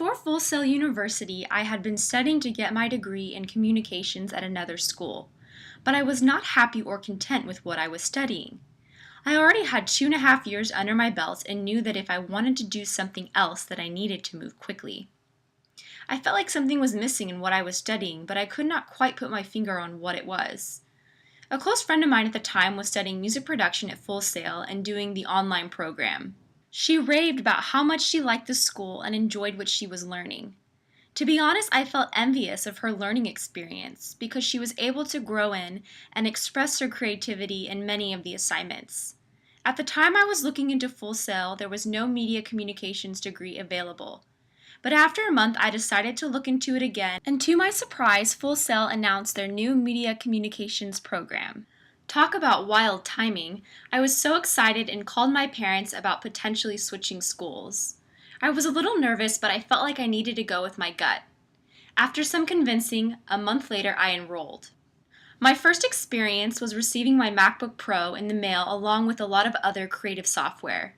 Before Full Sail University, I had been studying to get my degree in communications at another school, but I was not happy or content with what I was studying. I already had 2.5 years under my belt and knew that if I wanted to do something else that I needed to move quickly. I felt like something was missing in what I was studying, but I could not quite put my finger on what it was. A close friend of mine at the time was studying music production at Full Sail and doing the online program. She raved about how much she liked the school and enjoyed what she was learning. To be honest, I felt envious of her learning experience because she was able to grow in and express her creativity in many of the assignments. At the time I was looking into Full Sail, there was no media communications degree available. But after a month, I decided to look into it again, and to my surprise, Full Sail announced their new media communications program. Talk about wild timing. I was so excited and called my parents about potentially switching schools. I was a little nervous, but I felt like I needed to go with my gut. After some convincing, a month later I enrolled. My first experience was receiving my MacBook Pro in the mail along with a lot of other creative software.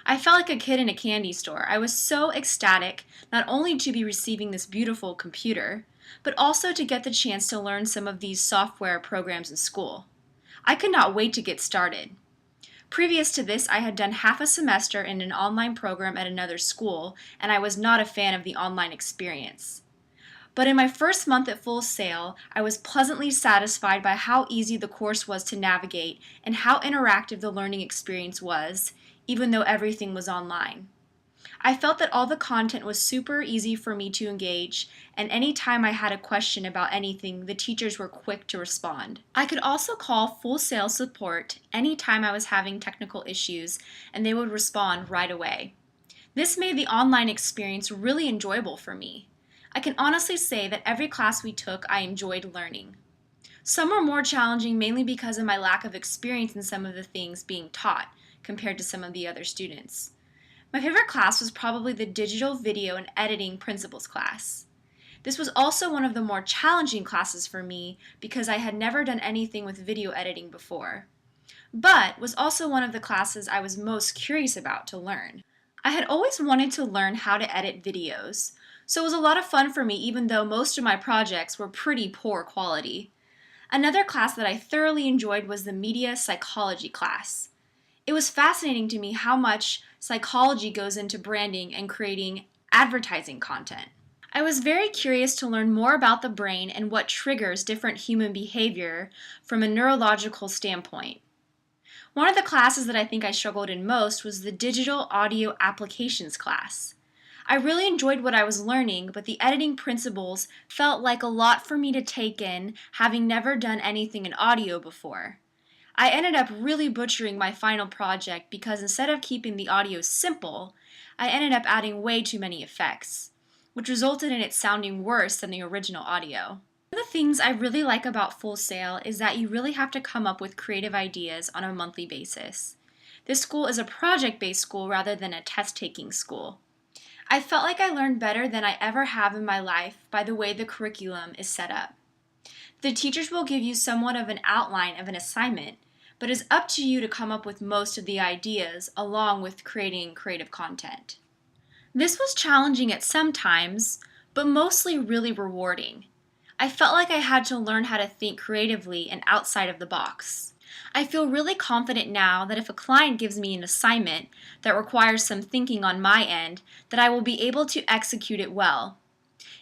I felt like a kid in a candy store. I was so ecstatic not only to be receiving this beautiful computer, but also to get the chance to learn some of these software programs in school. I could not wait to get started. Previous to this, I had done half a semester in an online program at another school, and I was not a fan of the online experience. But in my first month at Full Sail, I was pleasantly satisfied by how easy the course was to navigate and how interactive the learning experience was, even though everything was online. I felt that all the content was super easy for me to engage, and any time I had a question about anything, the teachers were quick to respond. I could also call Full Sail support anytime I was having technical issues, and they would respond right away. This made the online experience really enjoyable for me. I can honestly say that every class we took, I enjoyed learning. Some were more challenging mainly because of my lack of experience in some of the things being taught compared to some of the other students. My favorite class was probably the Digital Video and Editing Principles class. This was also one of the more challenging classes for me because I had never done anything with video editing before, but was also one of the classes I was most curious about to learn. I had always wanted to learn how to edit videos, so it was a lot of fun for me even though most of my projects were pretty poor quality. Another class that I thoroughly enjoyed was the Media Psychology class. It was fascinating to me how much psychology goes into branding and creating advertising content. I was very curious to learn more about the brain and what triggers different human behavior from a neurological standpoint. One of the classes that I think I struggled in most was the Digital Audio Applications class. I really enjoyed what I was learning, but the editing principles felt like a lot for me to take in, having never done anything in audio before. I ended up really butchering my final project because instead of keeping the audio simple, I ended up adding way too many effects, which resulted in it sounding worse than the original audio. One of the things I really like about Full Sail is that you really have to come up with creative ideas on a monthly basis. This school is a project-based school rather than a test-taking school. I felt like I learned better than I ever have in my life by the way the curriculum is set up. The teachers will give you somewhat of an outline of an assignment, but it's up to you to come up with most of the ideas along with creating creative content. This was challenging at some times, but mostly really rewarding. I felt like I had to learn how to think creatively and outside of the box. I feel really confident now that if a client gives me an assignment that requires some thinking on my end, that I will be able to execute it well.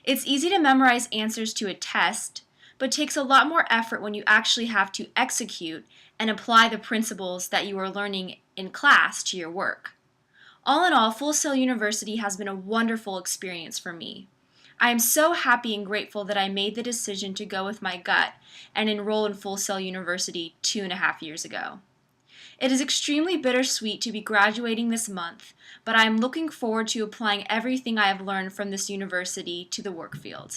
It's easy to memorize answers to a test, but takes a lot more effort when you actually have to execute and apply the principles that you are learning in class to your work. All in all, Full Sail University has been a wonderful experience for me. I am so happy and grateful that I made the decision to go with my gut and enroll in Full Sail University 2.5 years ago. It is extremely bittersweet to be graduating this month, but I am looking forward to applying everything I have learned from this university to the work field.